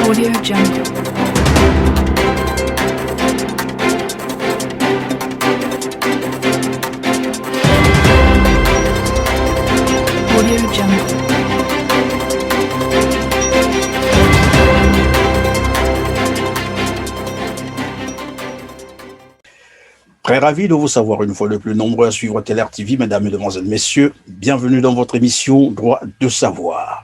Audio Jungle. Audio Jungle. Très ravi de vous savoir une fois de plus nombreux à suivre TLR TV, mesdames, mesdemoiselles, messieurs. Bienvenue dans votre émission Droit de savoir.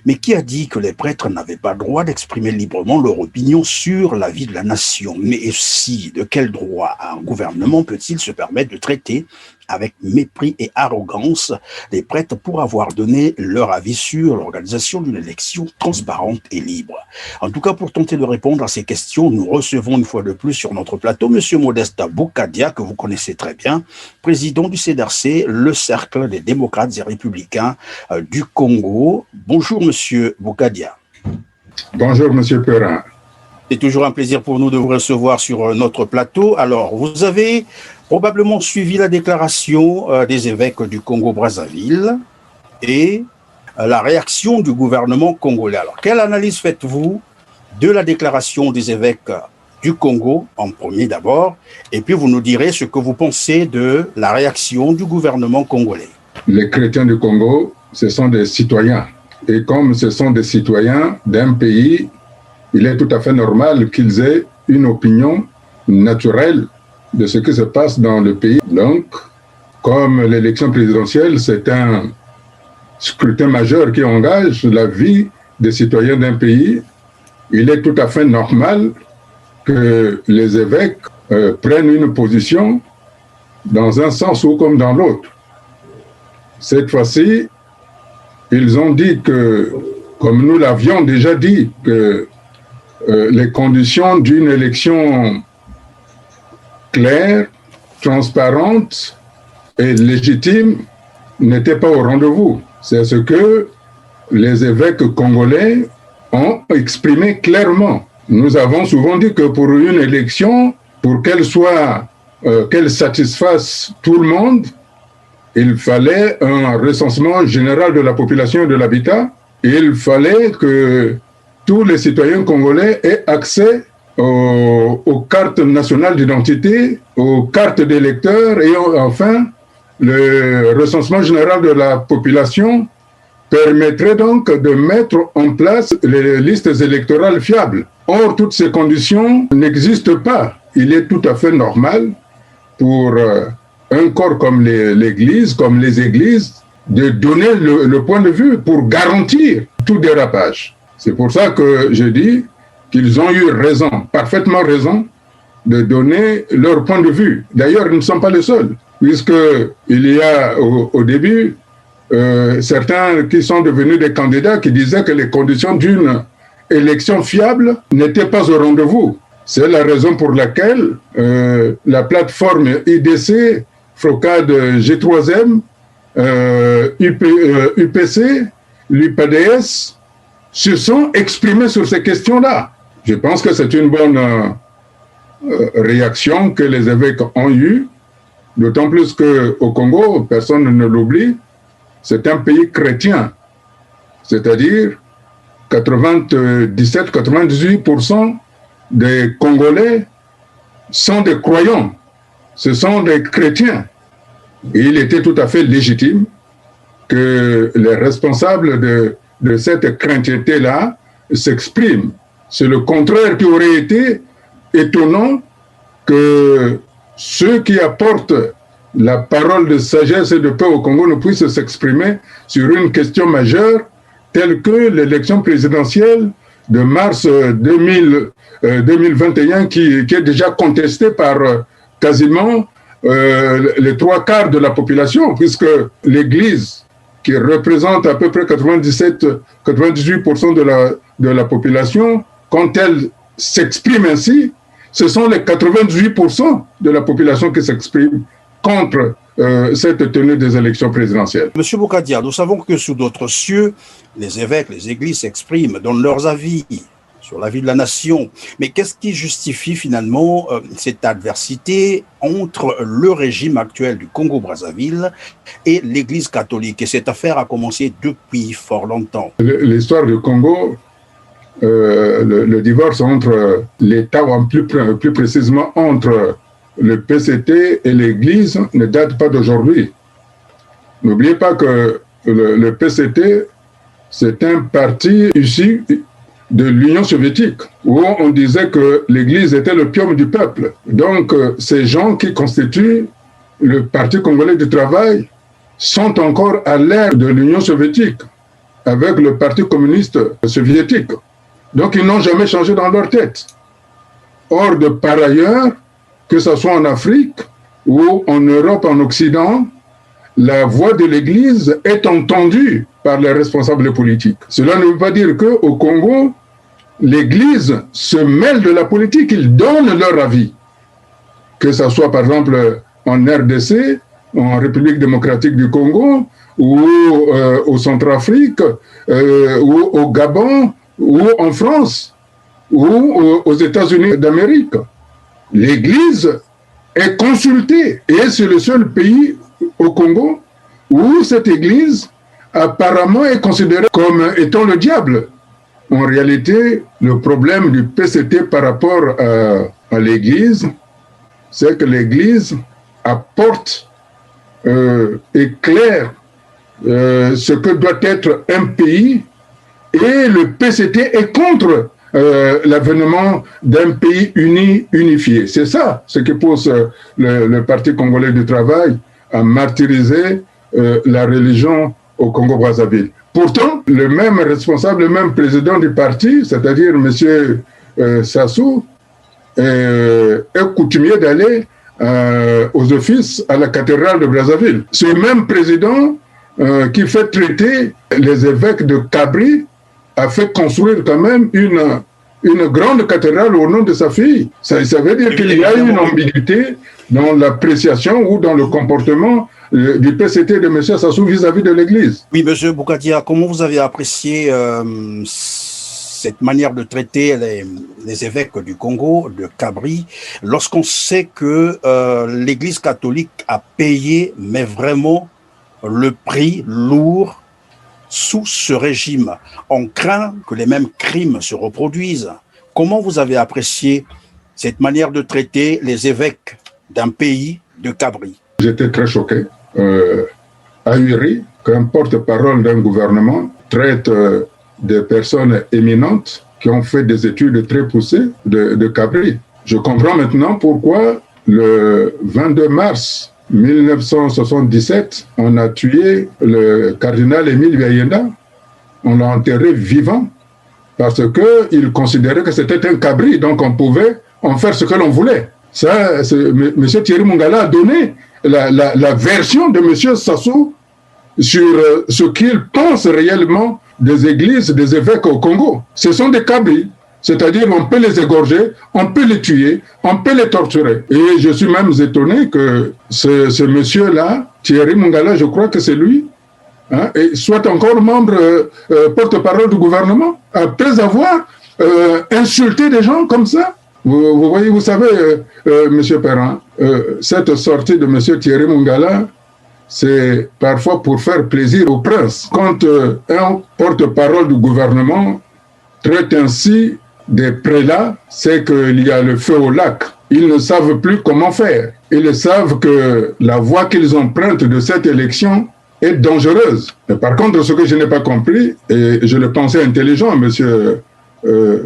Mais qui a dit que les prêtres n'avaient pas droit d'exprimer librement leur opinion sur la vie de la nation? Mais aussi, de quel droit un gouvernement peut-il se permettre de traiter avec mépris et arrogance les prêtres pour avoir donné leur avis sur l'organisation d'une élection transparente et libre? En tout cas, pour tenter de répondre à ces questions, nous recevons une fois de plus sur notre plateau M. Modeste Boukadia, que vous connaissez très bien, président du CDRC, le Cercle des démocrates et républicains du Congo. Bonjour M. Boukadia. Bonjour M. Perrin. C'est toujours un plaisir pour nous de vous recevoir sur notre plateau. Alors, vous avez probablement suivi la déclaration des évêques du Congo-Brazzaville et la réaction du gouvernement congolais. Alors, quelle analyse faites-vous de la déclaration des évêques du Congo, en premier d'abord, et puis vous nous direz ce que vous pensez de la réaction du gouvernement congolais? Les chrétiens du Congo, ce sont des citoyens. Et comme ce sont des citoyens d'un pays, il est tout à fait normal qu'ils aient une opinion naturelle de ce qui se passe dans le pays. Donc, comme l'élection présidentielle, c'est un scrutin majeur qui engage la vie des citoyens d'un pays, il est tout à fait normal que les évêques prennent une position dans un sens ou comme dans l'autre. Cette fois-ci, ils ont dit que, comme nous l'avions déjà dit, que les conditions d'une élection claire, transparente et légitime n'étaient pas au rendez-vous. C'est ce que les évêques congolais ont exprimé clairement. Nous avons souvent dit que pour une élection, pour qu'elle satisfasse tout le monde, il fallait un recensement général de la population et de l'habitat. Il fallait que tous les citoyens congolais aient accès aux cartes nationales d'identité, aux cartes d'électeurs et enfin, le recensement général de la population permettrait donc de mettre en place les listes électorales fiables. Or, toutes ces conditions n'existent pas. Il est tout à fait normal pour un corps comme l'Église, comme les églises, de donner le point de vue pour garantir tout dérapage. C'est pour ça que je dis qu'ils ont eu raison, parfaitement raison, de donner leur point de vue. D'ailleurs, ils ne sont pas les seuls, puisqu'il y a au début certains qui sont devenus des candidats qui disaient que les conditions d'une élection fiable n'étaient pas au rendez-vous. C'est la raison pour laquelle la plateforme IDC, FROCAD G3M, UPC, l'UPADS, se sont exprimés sur ces questions-là. Je pense que c'est une bonne réaction que les évêques ont eue, d'autant plus qu'au Congo, personne ne l'oublie, c'est un pays chrétien, c'est-à-dire 97-98% des Congolais sont des croyants, ce sont des chrétiens. Et il était tout à fait légitime que les responsables de cette chrétienté-là s'expriment. C'est le contraire qui aurait été étonnant que ceux qui apportent la parole de sagesse et de paix au Congo ne puissent s'exprimer sur une question majeure telle que l'élection présidentielle de mars 2021 qui est déjà contestée par quasiment les 3/4 de la population, puisque l'Église, qui représente à peu près 97-98% de la population, quand elle s'exprime ainsi, ce sont les 98% de la population qui s'expriment contre cette tenue des élections présidentielles. Monsieur Boukadia, nous savons que sous d'autres cieux, les évêques, les églises s'expriment, donnent leurs avis sur la vie de la nation. Mais qu'est-ce qui justifie finalement cette adversité entre le régime actuel du Congo-Brazzaville et l'Église catholique? Et cette affaire a commencé depuis fort longtemps. L'histoire du Congo le divorce entre l'État, ou plus précisément entre le PCT et l'Église, ne date pas d'aujourd'hui. N'oubliez pas que le PCT, c'est un parti issu de l'Union soviétique, où on disait que l'Église était le pium du peuple. Donc, ces gens qui constituent le Parti congolais du travail sont encore à l'ère de l'Union soviétique, avec le Parti communiste soviétique. Donc, ils n'ont jamais changé dans leur tête. Or, de par ailleurs, que ce soit en Afrique ou en Europe, en Occident, la voix de l'Église est entendue par les responsables politiques. Cela ne veut pas dire qu'au Congo, l'Église se mêle de la politique, ils donnent leur avis. Que ce soit par exemple en RDC, en République démocratique du Congo, ou au Centrafrique, ou au Gabon, ou en France, ou aux États-Unis d'Amérique. L'Église est consultée et c'est le seul pays au Congo où cette Église apparemment est considérée comme étant le diable. En réalité, le problème du PCT par rapport à l'Église, c'est que l'Église apporte, éclaire ce que doit être un pays, et le PCT est contre l'avènement d'un pays unifié. C'est ça ce qui pousse le Parti congolais du travail à martyriser la religion au Congo-Brazzaville. Pourtant, le même responsable, le même président du parti, c'est-à-dire M. Sassou, est coutumier d'aller aux offices à la cathédrale de Brazzaville. Ce même président qui fait traiter les évêques de Cabri a fait construire quand même une grande cathédrale au nom de sa fille. Ça veut dire qu'il y a une ambiguïté dans l'appréciation ou dans le comportement du PCT de M. Sassou vis-à-vis de l'Église. Oui, M. Boukadia, comment vous avez apprécié cette manière de traiter les évêques du Congo, de Cabri, lorsqu'on sait que l'Église catholique a payé, mais vraiment, le prix lourd sous ce régime? On craint que les mêmes crimes se reproduisent. Comment vous avez apprécié cette manière de traiter les évêques d'un pays de Cabri? J'étais très choqué, ahuri qu'un porte-parole d'un gouvernement traite des personnes éminentes qui ont fait des études très poussées de Cabri. Je comprends maintenant pourquoi le 22 mars 1977, on a tué le cardinal Émile Biayenda. On l'a enterré vivant parce qu'il considérait que c'était un cabri, donc on pouvait en faire ce que l'on voulait. Ça, M. Thierry Mungala a donné la version de M. Sassou sur ce qu'il pense réellement des églises, des évêques au Congo. Ce sont des cabris. C'est-à-dire on peut les égorger, on peut les tuer, on peut les torturer. Et je suis même étonné que ce monsieur-là, Thierry Mungala, je crois que c'est lui, et soit encore membre, porte-parole du gouvernement, après avoir insulté des gens comme ça. Vous voyez, vous savez, monsieur Perrin, cette sortie de monsieur Thierry Mungala, c'est parfois pour faire plaisir au prince. Quand un porte-parole du gouvernement traite ainsi des prélats, c'est qu'il y a le feu au lac. Ils ne savent plus comment faire. Ils savent que la voie qu'ils empruntent de cette élection est dangereuse. Mais par contre, ce que je n'ai pas compris, et je le pensais intelligent, monsieur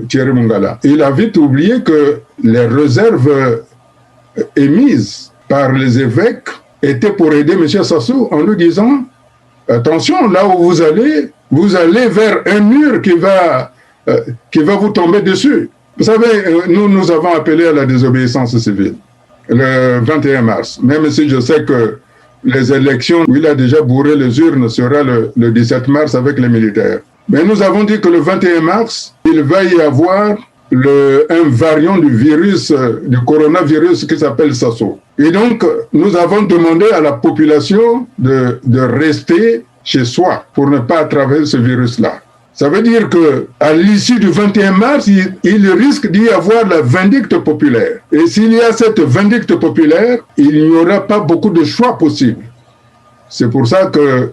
Thierry Mungala, il a vite oublié que les réserves émises par les évêques étaient pour aider monsieur Sassou en lui disant « Attention, là où vous allez vers un mur qui va vous tomber dessus. » Vous savez, nous avons appelé à la désobéissance civile le 21 mars. Même si je sais que les élections où il a déjà bourré les urnes sera le 17 mars avec les militaires. Mais nous avons dit que le 21 mars, il va y avoir un variant du virus, du coronavirus qui s'appelle Sassou. Et donc, nous avons demandé à la population de rester chez soi pour ne pas attraper ce virus-là. Ça veut dire qu'à l'issue du 21 mars, il risque d'y avoir la vindicte populaire. Et s'il y a cette vindicte populaire, il n'y aura pas beaucoup de choix possibles. C'est pour ça que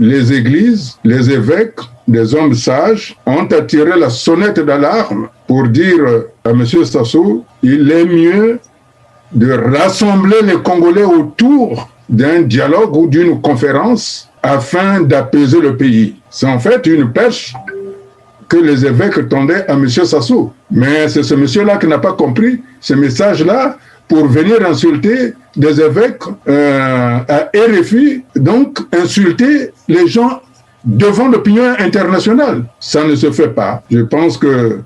les églises, les évêques des hommes sages ont attiré la sonnette d'alarme pour dire à M. Sassou, il est mieux de rassembler les Congolais autour d'un dialogue ou d'une conférence afin d'apaiser le pays. C'est en fait une pêche que les évêques tendaient à M. Sassou. Mais c'est ce monsieur-là qui n'a pas compris ce message-là pour venir insulter des évêques à RFI, donc insulter les gens devant l'opinion internationale. Ça ne se fait pas. Je pense que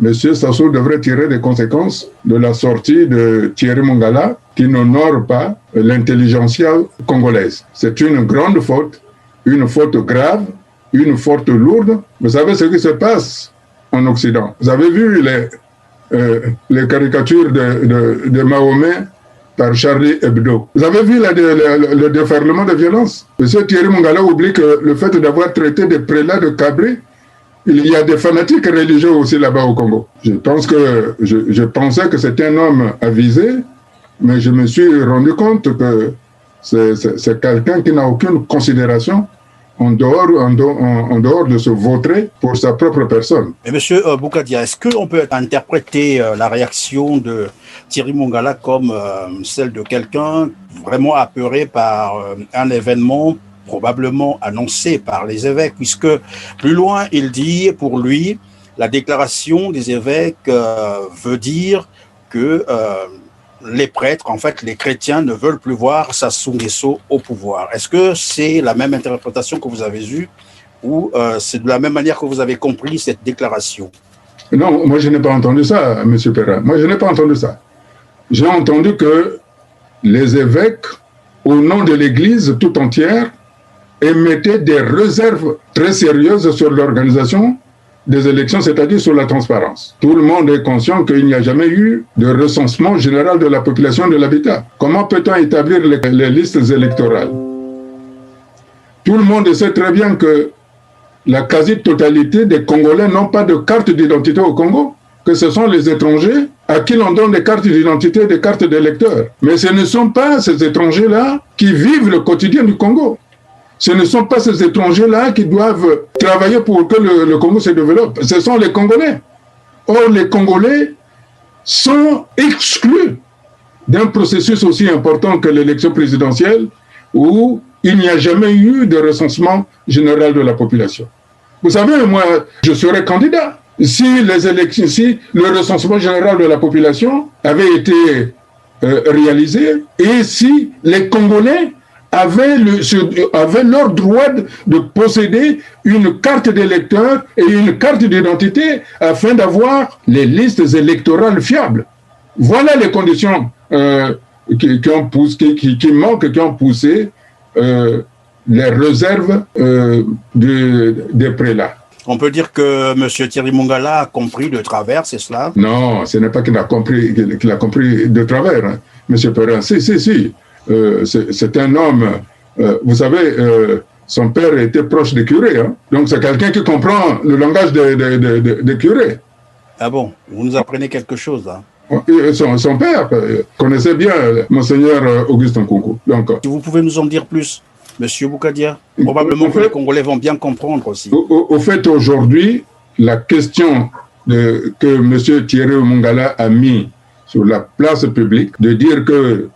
M. Sassou devrait tirer des conséquences de la sortie de Thierry Mongala, qui n'honore pas l'intelligentsia congolaise. C'est une grande faute, une faute grave, une faute lourde. Vous savez ce qui se passe en Occident. Vous avez vu les caricatures de Mahomet par Charlie Hebdo. Vous avez vu le déferlement de violence. M. Thierry Mongala oublie que le fait d'avoir traité des prélats de Cabré, il y a des fanatiques religieux aussi là-bas au Congo. Je pensais que c'était un homme avisé, mais je me suis rendu compte que c'est quelqu'un qui n'a aucune considération en dehors de se vautrer pour sa propre personne. Mais monsieur Boukadia, est-ce qu'on peut interpréter la réaction de Thierry Mongala comme celle de quelqu'un vraiment apeuré par un événement probablement annoncé par les évêques, puisque plus loin, il dit, pour lui, la déclaration des évêques veut dire que les prêtres, en fait, les chrétiens ne veulent plus voir Sassou Nguesso au pouvoir. Est-ce que c'est la même interprétation que vous avez eue ou c'est de la même manière que vous avez compris cette déclaration? Non, moi je n'ai pas entendu ça, M. Perrin. Moi je n'ai pas entendu ça. J'ai entendu que les évêques, au nom de l'Église tout entière, émettaient des réserves très sérieuses sur l'organisation des élections, c'est-à-dire sur la transparence. Tout le monde est conscient qu'il n'y a jamais eu de recensement général de la population de l'habitat. Comment peut-on établir les listes électorales? Tout le monde sait très bien que la quasi-totalité des Congolais n'ont pas de carte d'identité au Congo, que ce sont les étrangers à qui l'on donne des cartes d'identité, des cartes d'électeurs. Mais ce ne sont pas ces étrangers-là qui vivent le quotidien du Congo. Ce ne sont pas ces étrangers-là qui doivent travailler pour que le Congo se développe. Ce sont les Congolais. Or, les Congolais sont exclus d'un processus aussi important que l'élection présidentielle où il n'y a jamais eu de recensement général de la population. Vous savez, moi, je serais candidat. Si le recensement général de la population avait été réalisé et si les Congolais avaient leur droit de posséder une carte d'électeur et une carte d'identité afin d'avoir les listes électorales fiables. Voilà les conditions qui manquent, qui ont poussé les réserves des prélats. On peut dire que M. Thierry Mongala a compris de travers, c'est cela? Non, ce n'est pas qu'il a compris de travers, hein. M. Perrin. Si. C'est un homme, vous savez, son père était proche des curés, hein. Donc c'est quelqu'un qui comprend le langage des curés. Ah bon, vous nous apprenez quelque chose là. Son père connaissait bien Monseigneur Augustin Nkunku. Donc, si vous pouvez nous en dire plus, Monsieur Boukadia, probablement que les Congolais vont bien comprendre aussi. Au fait, aujourd'hui, la question que M. Thierry Mongala a mis sur la place publique, de dire que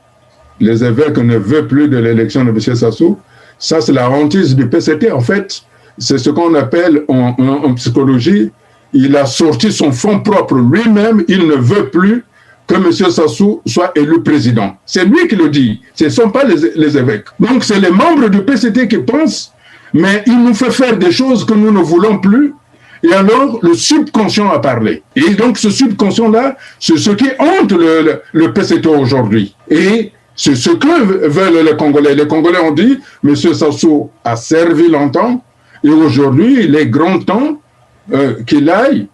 les évêques ne veulent plus de l'élection de M. Sassou, ça c'est la hantise du PCT. En fait, c'est ce qu'on appelle en psychologie, il a sorti son fonds propre lui-même, il ne veut plus que M. Sassou soit élu président. C'est lui qui le dit, ce ne sont pas les évêques. Donc c'est les membres du PCT qui pensent, mais il nous fait faire des choses que nous ne voulons plus, et alors le subconscient a parlé. Et donc ce subconscient-là, c'est ce qui hante le PCT aujourd'hui. Et c'est ce que veulent les Congolais. Les Congolais ont dit, M. Sassou a servi longtemps, et aujourd'hui, il est grand temps qu'il aille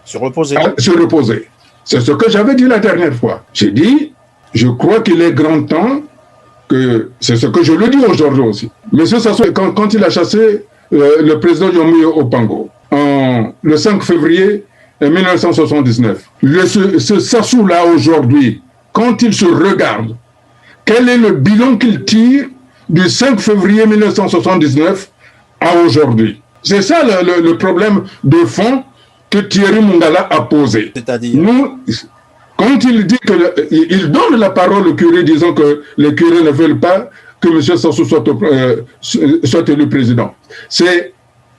se reposer. C'est ce que j'avais dit la dernière fois. J'ai dit, je crois qu'il est grand temps que, c'est ce que je le dis aujourd'hui aussi. M. Sassou, quand il a chassé le président Yomi Opango, le 5 février 1979, ce Sassou-là aujourd'hui, quand il se regarde, quel est le bilan qu'il tire du 5 février 1979 à aujourd'hui. C'est ça le problème de fond que Thierry Mongala a posé. C'est-à-dire Nous, quand il dit il donne la parole au curé disant que les curés ne veulent pas que M. Sassou soit élu président. C'est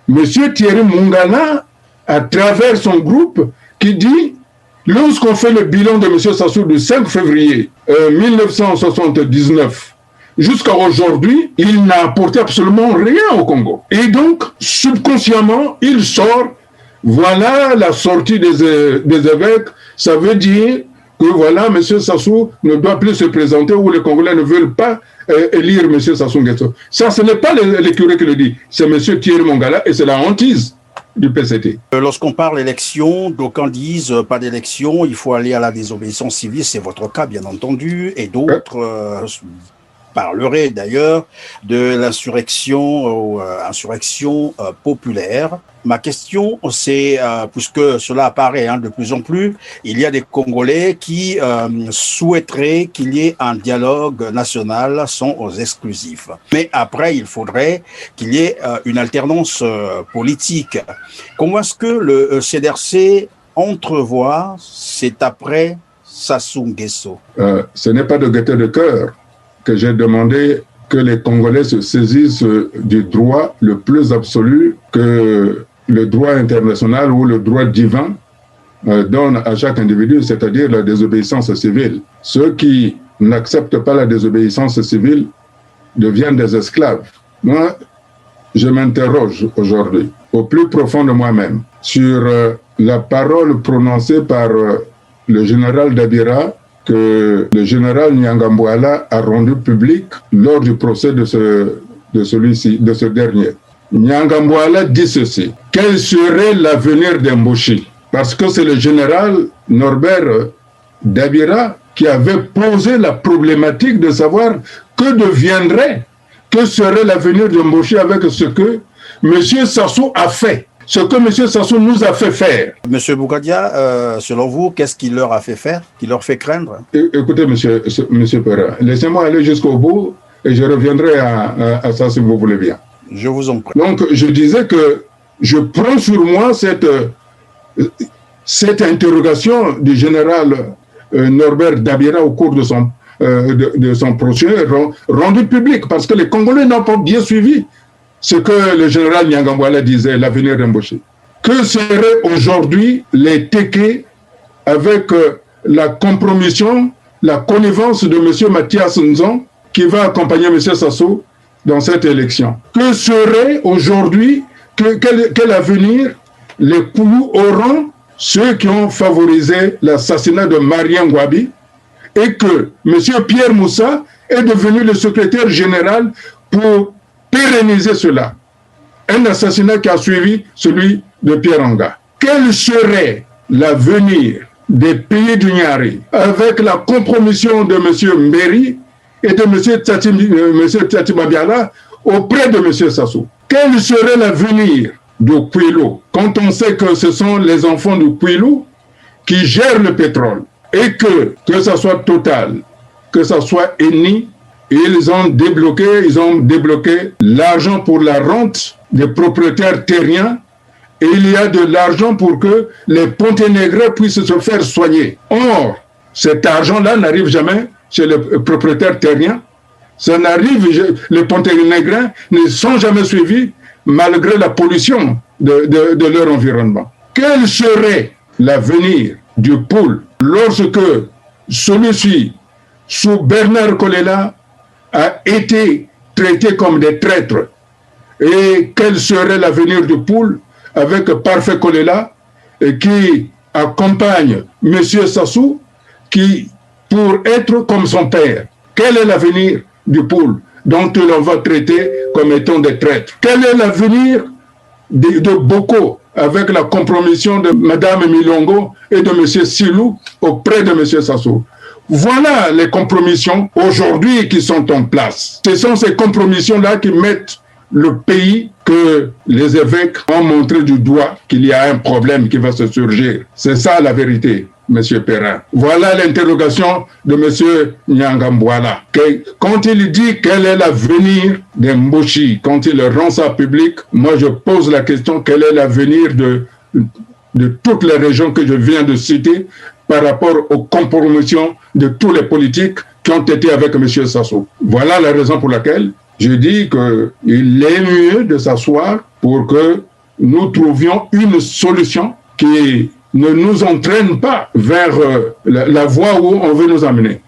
M. Thierry Mongala, à travers son groupe, qui dit, lorsqu'on fait le bilan de M. Sassou du 5 février 1979 jusqu'à aujourd'hui, il n'a apporté absolument rien au Congo. Et donc, subconsciemment, il sort, voilà la sortie des évêques, ça veut dire que voilà, M. Sassou ne doit plus se présenter ou les Congolais ne veulent pas élire M. Sassou Nguesso. Ça, ce n'est pas les curés qui le disent, c'est M. Thierry Mongala et c'est la hantise du PCT. Lorsqu'on parle d'élection, d'aucuns disent pas d'élection, il faut aller à la désobéissance civile, c'est votre cas bien entendu, et d'autres parleraient d'ailleurs de l'insurrection ou insurrection populaire. Ma question, c'est, puisque cela apparaît de plus en plus, il y a des Congolais qui souhaiteraient qu'il y ait un dialogue national sans exclusif. Mais après, il faudrait qu'il y ait une alternance politique. Comment est-ce que le CDRC entrevoit cet après Sassou Nguesso? Ce n'est pas de gaieté de cœur que j'ai demandé que les Congolais se saisissent du droit le plus absolu que le droit international ou le droit divin donne à chaque individu, c'est-à-dire la désobéissance civile. Ceux qui n'acceptent pas la désobéissance civile deviennent des esclaves. Moi, je m'interroge aujourd'hui, au plus profond de moi-même, sur la parole prononcée par le général Dabira que le général Nyangambouala a rendu public lors du procès de ce dernier. Nyangambouala dit ceci: quel serait l'avenir d'Emboshi? Parce que c'est le général Norbert Dabira qui avait posé la problématique de savoir que serait l'avenir d'Emboshi avec ce que M. Sassou a fait. Ce que M. Sassou nous a fait faire. Monsieur Bougadia, selon vous, qu'est-ce qu'il leur a fait faire, qui leur fait craindre? Écoutez, monsieur Perrin, laissez-moi aller jusqu'au bout et je reviendrai à ça si vous voulez bien. Je vous en prie. Donc, je disais que je prends sur moi cette interrogation du général Norbert Dabira au cours de son procès rendu public, parce que les Congolais n'ont pas bien suivi ce que le général Nyangambouala disait, l'avenir d'Emboshi. Que seraient aujourd'hui les Téké avec la compromission, la connivence de M. Mathias Nzon qui va accompagner M. Sassou dans cette élection? Que serait aujourd'hui, quel avenir les Koulou auront, ceux qui ont favorisé l'assassinat de Marien Ngouabi, et que M. Pierre Moussa est devenu le secrétaire général pour pérenniser cela. Un assassinat qui a suivi celui de Pierre Anga. Quel serait l'avenir des pays du Niari avec la compromission de M. Mberi et de M. Tsati Mabiala auprès de M. Sassou? Quel serait l'avenir de Kouilou quand on sait que ce sont les enfants de Kouilou qui gèrent le pétrole et que ce soit Total, que ce soit Eni, ils ont débloqué l'argent pour la rente des propriétaires terriens et il y a de l'argent pour que les Ponténégrins puissent se faire soigner. Or, cet argent-là n'arrive jamais chez les propriétaires terriens. Ça n'arrive, les Ponténégrins ne sont jamais suivis malgré la pollution de leur environnement. Quel serait l'avenir du Poul lorsque celui-ci, sous Bernard Kolela, a été traité comme des traîtres? Et quel serait l'avenir du Poul avec Parfait Kolela qui accompagne M. Sassou qui, pour être comme son père? Quel est l'avenir du Poul dont l'on va traiter comme étant des traîtres? Quel est l'avenir de Boko avec la compromission de Mme Milongo et de M. Silou auprès de M. Sassou? Voilà les compromissions aujourd'hui qui sont en place. Ce sont ces compromissions-là qui mettent le pays que les évêques ont montré du doigt qu'il y a un problème qui va se surgir. C'est ça la vérité, M. Perrin. Voilà l'interrogation de M. Nyangambwala. Quand il dit quel est l'avenir des Mboshi, quand il rend ça public, moi je pose la question, quel est l'avenir de toutes les régions que je viens de citer par rapport aux compromissions de tous les politiques qui ont été avec M. Sassou. Voilà la raison pour laquelle je dis qu'il est mieux de s'asseoir pour que nous trouvions une solution qui ne nous entraîne pas vers la voie où on veut nous amener.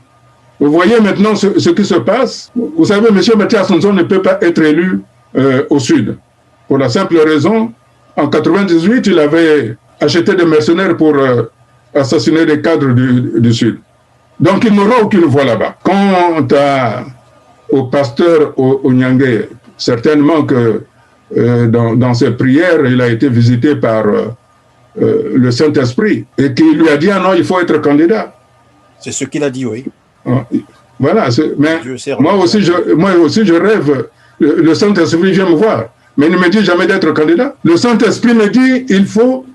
Vous voyez maintenant ce qui se passe. Vous savez, M. Mathias Sonson ne peut pas être élu au Sud. Pour la simple raison, en 1998, il avait acheté des mercenaires pour assassiner des cadres du Sud. Donc il n'aura aucune voix là-bas. Quant au pasteur Onyangé, certainement que dans ses prières, il a été visité par le Saint-Esprit et qu'il lui a dit « Ah non, il faut être candidat ». C'est ce qu'il a dit, oui. Voilà, mais moi aussi je rêve, le Saint-Esprit vient me voir, mais il ne me dit jamais d'être candidat. Le Saint-Esprit me dit il faut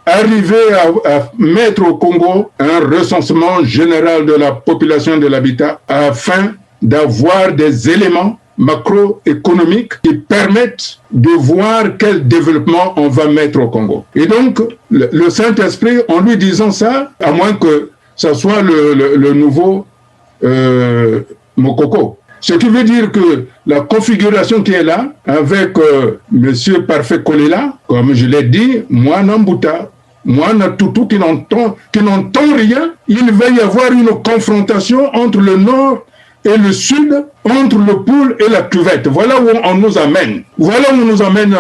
arriver à mettre au Congo un recensement général de la population de l'habitat afin d'avoir des éléments macroéconomiques qui permettent de voir quel développement on va mettre au Congo. Et donc, le Saint-Esprit, en lui disant ça, à moins que ça soit le nouveau Mokoko. Ce qui veut dire que la configuration qui est là, avec M. Parfait Kolela, comme je l'ai dit, moi Nambuta, moi Natutu qui n'entend rien, il va y avoir une confrontation entre le Nord et le Sud, entre le Poul et la cuvette. Voilà où on nous amène. Voilà où on nous amène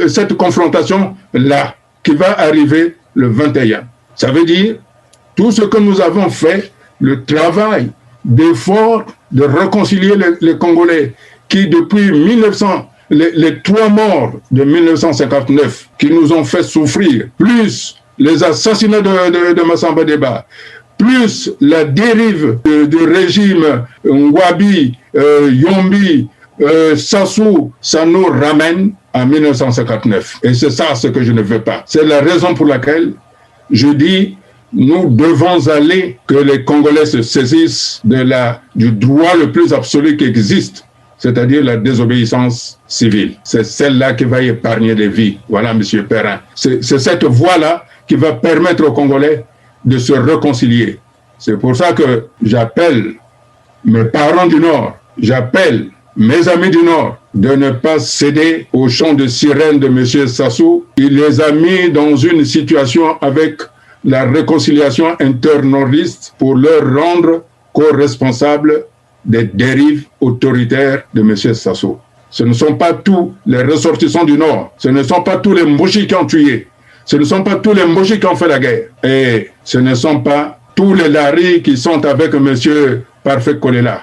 cette confrontation-là, qui va arriver le 21. Ça veut dire, tout ce que nous avons fait, le travail d'effort de réconcilier les Congolais, qui depuis 1900, les 3 morts de 1959, qui nous ont fait souffrir, plus les assassinats de Massamba Deba, plus la dérive du régime Ngwabi, Yombi, Sassou, ça nous ramène à 1959. Et c'est ça ce que je ne veux pas. C'est la raison pour laquelle je dis nous devons aller, que les Congolais se saisissent du droit le plus absolu qui existe, c'est-à-dire la désobéissance civile. C'est celle-là qui va épargner des vies. Voilà, M. Perrin. C'est cette voie-là qui va permettre aux Congolais de se réconcilier. C'est pour ça que j'appelle mes parents du Nord, j'appelle mes amis du Nord de ne pas céder au chant de sirène de M. Sassou. Il les a mis dans une situation avec la réconciliation internordiste pour leur rendre co-responsables des dérives autoritaires de M. Sassou. Ce ne sont pas tous les ressortissants du Nord, ce ne sont pas tous les Mboshi qui ont tué, ce ne sont pas tous les Mboshi qui ont fait la guerre, et ce ne sont pas tous les Lari qui sont avec M. Parfait Kolela.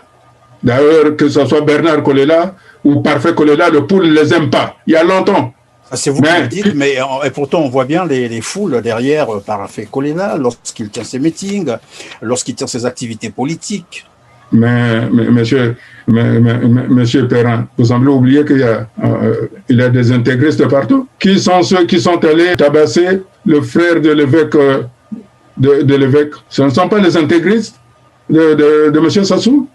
D'ailleurs, que ce soit Bernard Kolela ou Parfait Kolela, le Poul ne les aime pas, il y a longtemps. C'est vous qui le dites, mais et pourtant on voit bien les foules derrière Parfait Kolela lorsqu'il tient ses meetings, lorsqu'il tient ses activités politiques. Mais monsieur Perrin, vous semblez oublier qu'il y a des intégristes partout. Qui sont ceux qui sont allés tabasser le frère de l'évêque de l'évêque? Ce ne sont pas les intégristes de monsieur Sassou.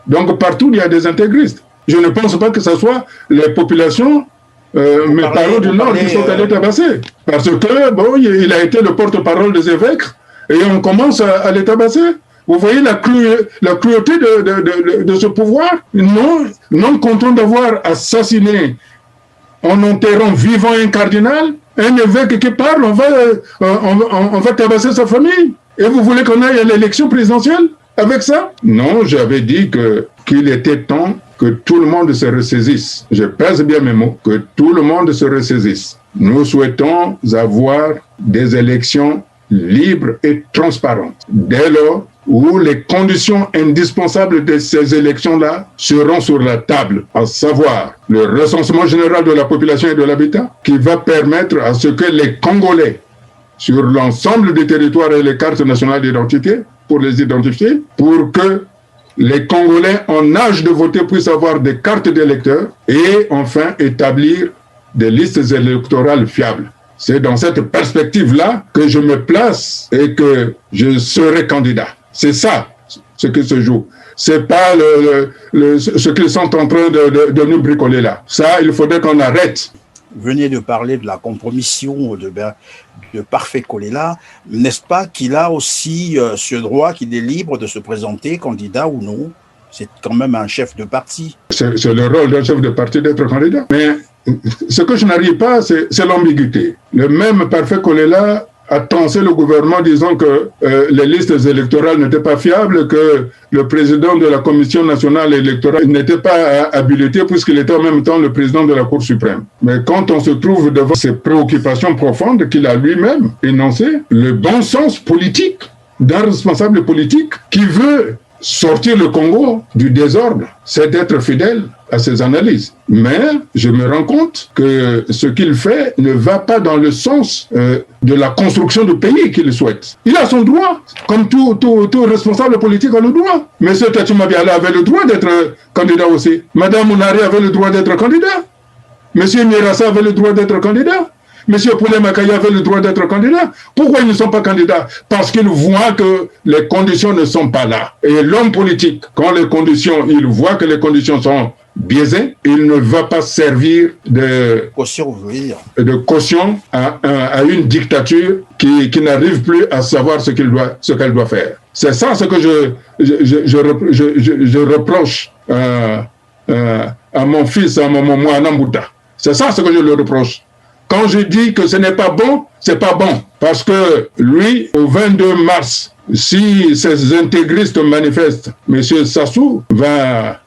Donc partout il y a des intégristes. Je ne pense pas que ce soit les populations mes parents du Nord qui sont allés tabasser. Parce que, bon, il a été le porte-parole des évêques et on commence à les tabasser. Vous voyez la cruauté de ce pouvoir? Non content d'avoir assassiné en enterrant vivant un cardinal, un évêque qui parle, on va tabasser sa famille. Et vous voulez qu'on aille à l'élection présidentielle avec ça? Non, j'avais dit qu'il était temps que tout le monde se ressaisisse. Je pèse bien mes mots, que tout le monde se ressaisisse. Nous souhaitons avoir des élections libres et transparentes. Dès lors où les conditions indispensables de ces élections-là seront sur la table, à savoir le recensement général de la population et de l'habitat, qui va permettre à ce que les Congolais, sur l'ensemble des territoires et les cartes nationales d'identité, pour les identifier, pour que les Congolais en âge de voter puissent avoir des cartes d'électeurs et enfin établir des listes électorales fiables. C'est dans cette perspective-là que je me place et que je serai candidat. C'est ça ce qui se joue. C'est pas ce qu'ils sont en train de nous bricoler là. Ça, il faudrait qu'on arrête. Vous venez de parler de la compromission de Parfait Kolela. N'est-ce pas qu'il a aussi ce droit, qu'il est libre de se présenter candidat ou non? C'est quand même un chef de parti. C'est le rôle d'un chef de parti d'être candidat. Mais ce que je n'arrive pas, c'est l'ambiguïté. Le même Parfait Kolela a tensé le gouvernement disant que les listes électorales n'étaient pas fiables, que le président de la Commission nationale électorale n'était pas habilité puisqu'il était en même temps le président de la Cour suprême. Mais quand on se trouve devant ces préoccupations profondes qu'il a lui-même énoncées, le bon sens politique d'un responsable politique qui veut sortir le Congo du désordre, c'est d'être fidèle à ses analyses. Mais je me rends compte que ce qu'il fait ne va pas dans le sens de la construction du pays qu'il souhaite. Il a son droit, comme tout responsable politique a le droit. M. Tachima Biala avait le droit d'être candidat aussi. Mme Mounari avait le droit d'être candidat. M. Mirassa avait le droit d'être candidat. Monsieur Poulé Makaya avait le droit d'être candidat. Pourquoi ils ne sont pas candidats? Parce qu'ils voient que les conditions ne sont pas là. Et l'homme politique, quand il voit que les conditions sont biaisées, il ne va pas servir de caution à une dictature qui n'arrive plus à savoir ce qu'elle doit faire. C'est ça ce que je reproche à mon fils, à mon Anambouta. C'est ça ce que je le reproche. Quand je dis que ce n'est pas bon, c'est pas bon. Parce que lui, au 22 mars, si ces intégristes manifestent, M. Sassou va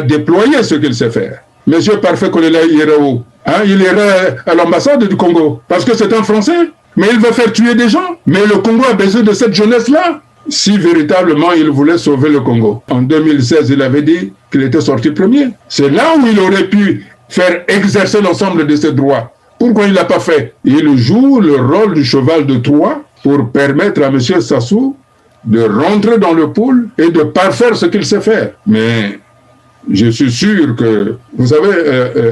déployer ce qu'il sait faire. M. Parfait Kolela ira où? Il ira à l'ambassade du Congo. Parce que c'est un Français. Mais il va faire tuer des gens. Mais le Congo a besoin de cette jeunesse-là. Si véritablement il voulait sauver le Congo. En 2016, il avait dit qu'il était sorti premier. C'est là où il aurait pu faire exercer l'ensemble de ses droits. Pourquoi il ne l'a pas fait? Il joue le rôle du cheval de Troie pour permettre à M. Sassou de rentrer dans le pool et de parfaire ce qu'il sait faire. Mais je suis sûr que, vous savez,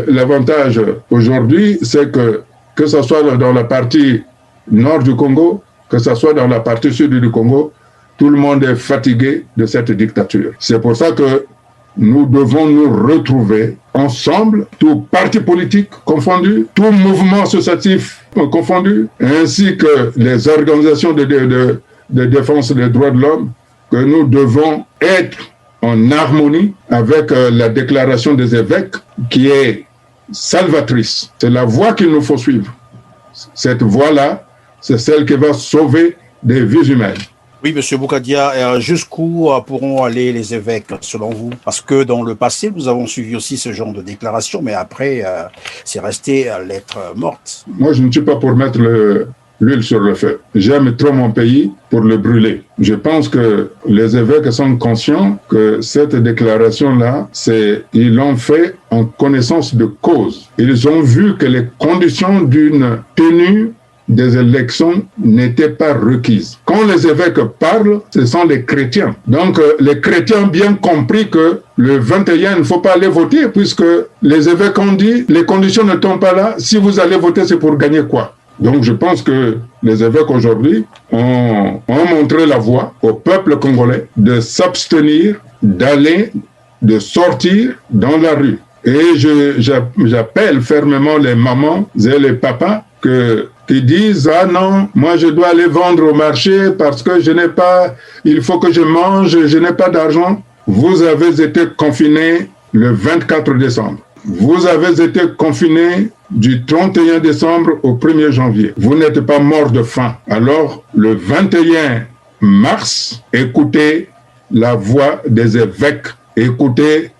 l'avantage aujourd'hui, c'est que ce soit dans la partie nord du Congo, que ce soit dans la partie sud du Congo, tout le monde est fatigué de cette dictature. C'est pour ça que nous devons nous retrouver ensemble, tous partis politiques confondus, tout mouvement associatif confondu, ainsi que les organisations de défense des droits de l'homme, que nous devons être en harmonie avec la déclaration des évêques qui est salvatrice. C'est la voie qu'il nous faut suivre. Cette voie-là, c'est celle qui va sauver des vies humaines. Oui, M. Boukadia, jusqu'où pourront aller les évêques, selon vous? Parce que dans le passé, nous avons suivi aussi ce genre de déclaration, mais après, c'est resté lettre morte. Moi, je ne suis pas pour mettre l'huile sur le feu. J'aime trop mon pays pour le brûler. Je pense que les évêques sont conscients que cette déclaration-là, ils l'ont fait en connaissance de cause. Ils ont vu que les conditions d'une tenue des élections n'étaient pas requises. Quand les évêques parlent, ce sont les chrétiens. Donc, les chrétiens ont bien compris que le 21, il ne faut pas aller voter puisque les évêques ont dit, les conditions ne tombent pas là. Si vous allez voter, c'est pour gagner quoi? Donc, je pense que les évêques aujourd'hui ont montré la voie au peuple congolais de s'abstenir, de sortir dans la rue. Et j'appelle fermement les mamans et les papas qui disent « Ah non, moi je dois aller vendre au marché parce que il faut que je mange, je n'ai pas d'argent. » Vous avez été confinés le 24 décembre. Vous avez été confinés du 31 décembre au 1er janvier. Vous n'êtes pas mort de faim. Alors, le 21 mars, écoutez la voix des évêques. Écoutez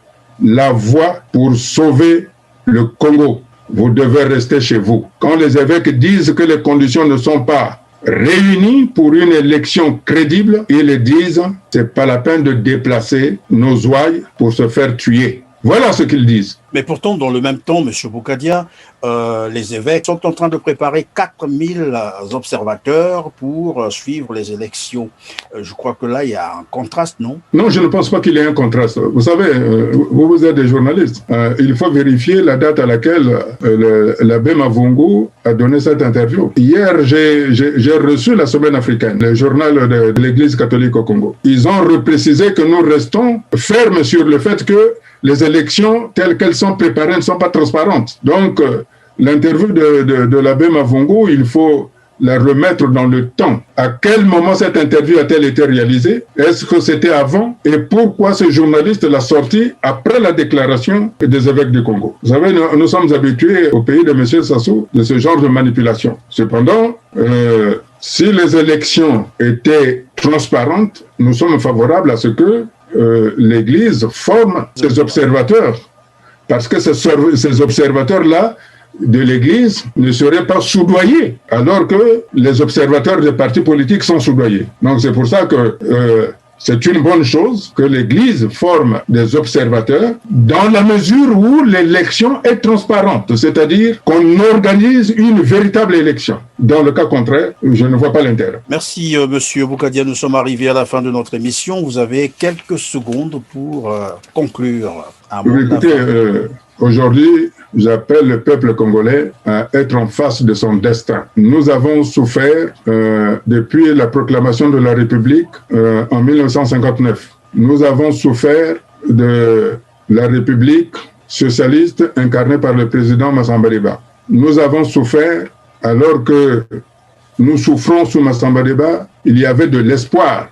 la voix pour sauver le Congo. Vous devez rester chez vous. Quand les évêques disent que les conditions ne sont pas réunies pour une élection crédible, ils disent c'est pas la peine de déplacer nos ouailles pour se faire tuer. Voilà ce qu'ils disent. Mais pourtant, dans le même temps, M. Boukadia, les évêques sont en train de préparer 4000 observateurs pour suivre les élections. Je crois que là, il y a un contraste, non? Non, je ne pense pas qu'il y ait un contraste. Vous savez, vous êtes des journalistes. Il faut vérifier la date à laquelle l'abbé Mavungu a donné cette interview. Hier, j'ai reçu la Semaine africaine, le journal de l'Église catholique au Congo. Ils ont reprécisé que nous restons fermes sur le fait que les élections telles qu'elles sont préparées ne sont pas transparentes. Donc, l'interview de l'abbé Mavungu, il faut la remettre dans le temps. À quel moment cette interview a-t-elle été réalisée? Est-ce que c'était avant? Et pourquoi ce journaliste l'a sorti après la déclaration des évêques du Congo? Vous savez, nous sommes habitués au pays de M. Sassou de ce genre de manipulation. Cependant, si les élections étaient transparentes, nous sommes favorables à ce que l'Église forme ses observateurs. Parce que ces observateurs-là de l'Église ne seraient pas soudoyés, alors que les observateurs des partis politiques sont soudoyés. Donc c'est pour ça que c'est une bonne chose que l'Église forme des observateurs dans la mesure où l'élection est transparente, c'est-à-dire qu'on organise une véritable élection. Dans le cas contraire, je ne vois pas l'intérêt. Merci, Monsieur Boukadia. Nous sommes arrivés à la fin de notre émission. Vous avez quelques secondes pour conclure. Écoutez, aujourd'hui, j'appelle le peuple congolais à être en face de son destin. Nous avons souffert depuis la proclamation de la République en 1959. Nous avons souffert de la République socialiste incarnée par le président Massamba Deba. Nous avons souffert alors que nous souffrons sous Massamba Deba, il y avait de l'espoir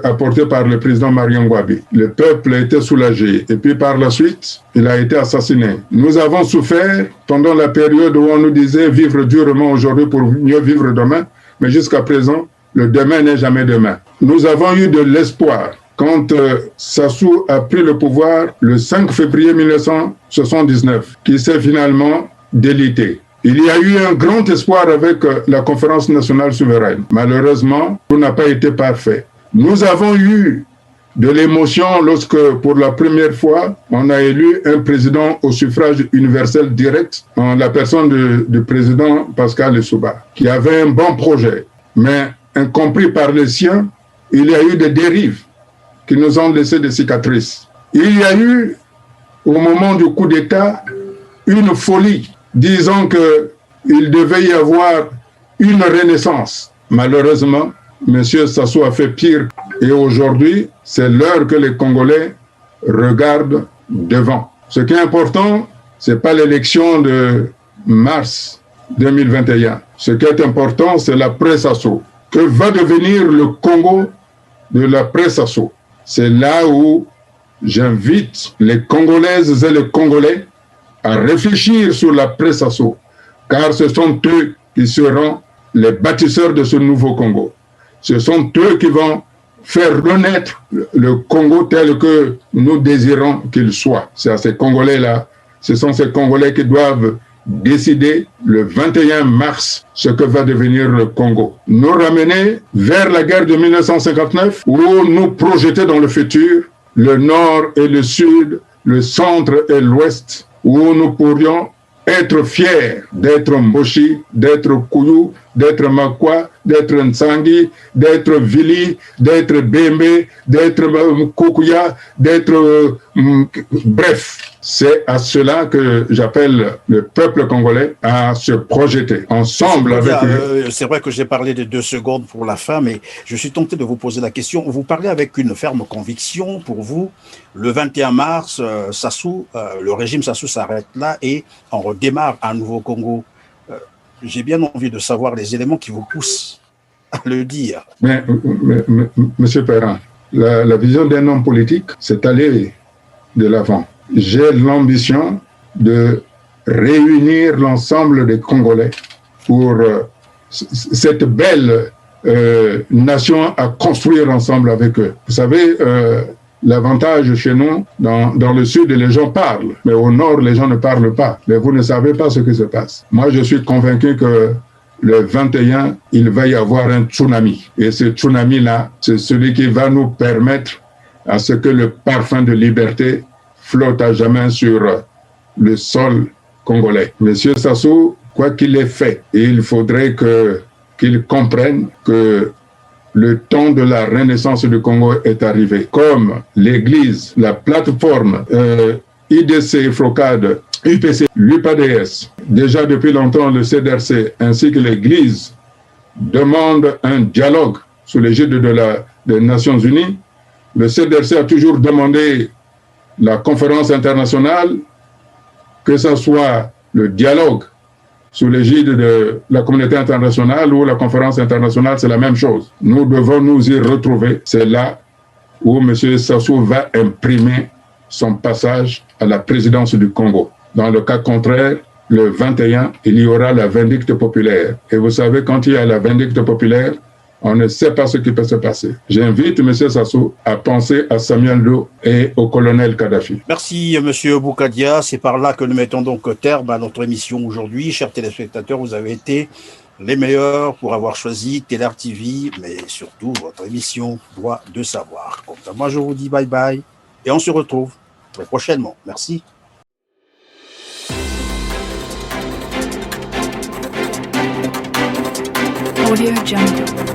apporté par le président Marion Ngouabi. Le peuple était soulagé. Et puis par la suite, il a été assassiné. Nous avons souffert pendant la période où on nous disait vivre durement aujourd'hui pour mieux vivre demain. Mais jusqu'à présent, le demain n'est jamais demain. Nous avons eu de l'espoir quand Sassou a pris le pouvoir le 5 février 1979, qui s'est finalement délité. Il y a eu un grand espoir avec la conférence nationale souveraine. Malheureusement, tout n'a pas été parfait. Nous avons eu de l'émotion lorsque, pour la première fois, on a élu un président au suffrage universel direct en la personne du président Pascal Lissouba, qui avait un bon projet. Mais, incompris par les siens, il y a eu des dérives qui nous ont laissé des cicatrices. Il y a eu, au moment du coup d'État, une folie, disant qu'il devait y avoir une renaissance. Malheureusement, M. Sassou a fait pire. Et aujourd'hui, c'est l'heure que les Congolais regardent devant. Ce qui est important, ce n'est pas l'élection de mars 2021. Ce qui est important, c'est l'après-Sassou. Que va devenir le Congo de l'après-Sassou? C'est là où j'invite les Congolaises et les Congolais à réfléchir sur l'après-Sassou, car ce sont eux qui seront les bâtisseurs de ce nouveau Congo. Ce sont eux qui vont faire renaître le Congo tel que nous désirons qu'il soit. C'est à ces Congolais-là, ce sont ces Congolais qui doivent décider le 21 mars ce que va devenir le Congo. Nous ramener vers la guerre de 1959 où nous projeter dans le futur le nord et le sud, le centre et l'ouest, où nous pourrions être fiers d'être Mboshi, d'être Kouyou, d'être Makwa, d'être Nsangui, d'être Vili, d'être Bembe, d'être Kokuya, d'être... bref, c'est à cela que j'appelle le peuple congolais à se projeter ensemble avec eux. C'est vrai que j'ai parlé de 2 secondes pour la fin, mais je suis tenté de vous poser la question. Vous parlez avec une ferme conviction. Pour vous, le 21 mars, Sassou, le régime Sassou s'arrête là et on redémarre un nouveau Congo. J'ai bien envie de savoir les éléments qui vous poussent à le dire. Mais Monsieur Perrin, la vision d'un homme politique, c'est aller de l'avant. J'ai l'ambition de réunir l'ensemble des Congolais pour cette belle nation à construire ensemble avec eux. Vous savez, l'avantage chez nous, dans le sud, les gens parlent, mais au nord, les gens ne parlent pas. Mais vous ne savez pas ce qui se passe. Moi, je suis convaincu que le 21, il va y avoir un tsunami. Et ce tsunami-là, c'est celui qui va nous permettre à ce que le parfum de liberté flotte à jamais sur le sol congolais. Monsieur Sassou, quoi qu'il ait fait, il faudrait qu'il comprenne que le temps de la renaissance du Congo est arrivé. Comme l'Église, la plateforme IDC, FROCAD, UPC, l'UPADS, déjà depuis longtemps le CDRC ainsi que l'Église demandent un dialogue sous l'égide des Nations Unies. Le CDRC a toujours demandé la conférence internationale, que ce soit le dialogue sous l'égide de la communauté internationale ou la conférence internationale, c'est la même chose. Nous devons nous y retrouver. C'est là où M. Sassou va imprimer son passage à la présidence du Congo. Dans le cas contraire, le 21, il y aura la vindicte populaire. Et vous savez, quand il y a la vindicte populaire, on ne sait pas ce qui peut se passer. J'invite M. Sassou à penser à Samuel Doe et au colonel Kadhafi. Merci M. Boukadia. C'est par là que nous mettons donc terme à notre émission aujourd'hui. Chers téléspectateurs, vous avez été les meilleurs pour avoir choisi Télar TV, mais surtout votre émission Droit de savoir. Quant à moi, je vous dis bye bye et on se retrouve très prochainement. Merci. Audio Jungle.